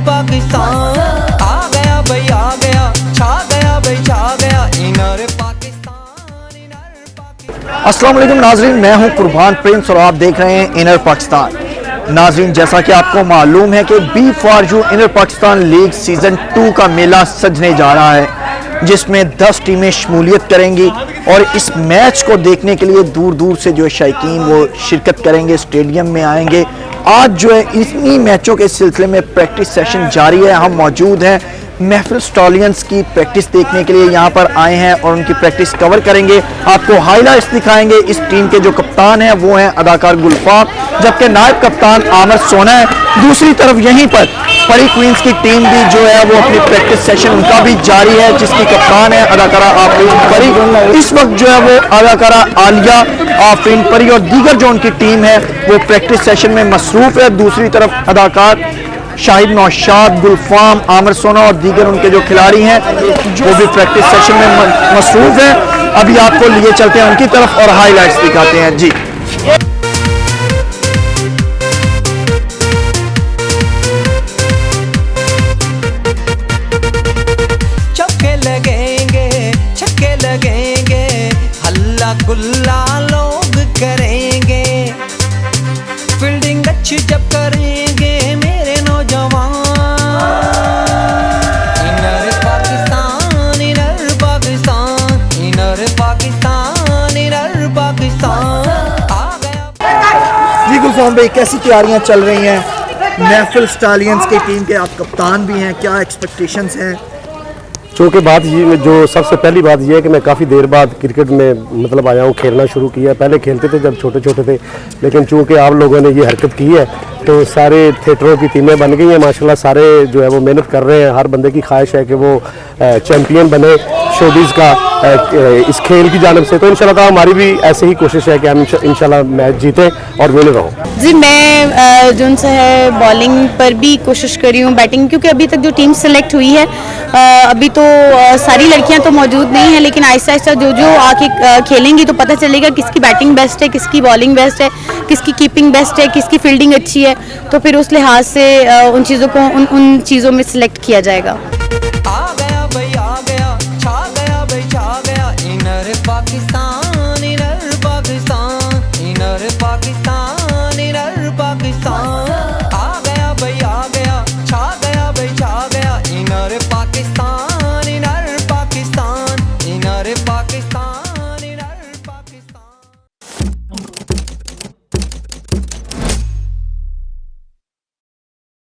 पाकिस्तान आ गया भाई आ गया, छा गया भाई छा गया, इनर पाकिस्तान इनर पाकिस्तान। अस्सलाम वालेकुम नाजरीन, मैं हूं कुर्बान प्रिंस और आप देख रहे हैं इनर पाकिस्तान। नाजरीन, जैसा कि आपको मालूम है कि B for you inner Pakistan league season 2 का मेला सजने जा रहा है, जिसमें 10 टीमें शमूलियत करेंगी और इस मैच को देखने के लिए दूर दूर से जो शायकीन वो शिरकत करेंगे, स्टेडियम में आएंगे। आज जो है इन्हीं मैचों के सिलसिले में प्रैक्टिस सेशन जारी है। हम मौजूद हैं महफिल स्टॉलियंस की प्रैक्टिस देखने के लिए, यहाँ पर आए हैं और उनकी प्रैक्टिस कवर करेंगे, आपको हाईलाइट्स दिखाएंगे। इस टीम के जो कप्तान हैं वो हैं अदाकार गुलफाम, जबकि नायब कप्तान आमिर सोना है। दूसरी तरफ यहीं पर परी क्वींस की टीम भी जो है वो अपनी प्रैक्टिस सेशन उनका भी जारी है, जिसकी कप्तान है अदाकारा आफरीन परी। इस वक्त जो है वो अदाकारा आलिया, आफरीन परी और दीगर जो उनकी टीम है वो प्रैक्टिस सेशन में मसरूफ है। दूसरी तरफ अदाकार शाहिद नौशाद, गुलफाम, आमिर सोना और दीगर उनके जो खिलाड़ी हैं वो भी प्रैक्टिस सेशन में मसरूफ हैं। अभी आपको लिए चलते हैं उनकी तरफ और हाईलाइट्स दिखाते हैं जी। चौके लगेंगे छक्के लगेंगे, हल्ला गुल्ला लोग करेंगे, फील्डिंग अच्छी जब करेंगे मेरे नौजवान। इनर पाकिस्तान इनर पाकिस्तान इनर पाकिस्तान इनर पाकिस्तान आ गया। जी गुलफाम भाई, कैसी तैयारियां चल रही हैं? महफिल स्टालियंस की टीम के आप कप्तान भी हैं, क्या एक्सपेक्टेशंस हैं? चूँकि बात ये जो सबसे पहली बात यह है कि मैं काफ़ी देर बाद क्रिकेट में मतलब आया हूँ, खेलना शुरू किया। पहले खेलते थे जब छोटे छोटे थे, लेकिन चूँकि आप लोगों ने ये हरकत की है तो सारे थिएटरों की टीमें बन गई हैं माशाल्लाह। सारे जो है वो मेहनत कर रहे हैं, हर बंदे की ख्वाहिश है कि वो चैम्पियन बने शोबीज़ का इस खेल की जानिब से। तो इंशाल्लाह हमारी भी ऐसे ही कोशिश है कि हम इंशाल्लाह मैच जीतें और विनर हों। जी, मैं जो उनसे है बॉलिंग पर भी कोशिश कर रही हूँ, बैटिंग, क्योंकि अभी तक जो टीम सेलेक्ट हुई है अभी तो सारी लड़कियां तो मौजूद नहीं है, लेकिन आहिस्ता आहिस्ता जो आके खेलेंगी तो पता चलेगा किसकी बैटिंग बेस्ट है, किसकी बॉलिंग बेस्ट है, किसकी कीपिंग बेस्ट है, किसकी फील्डिंग अच्छी है। तो फिर उस लिहाज से उन चीज़ों को उन चीज़ों में सिलेक्ट किया जाएगा।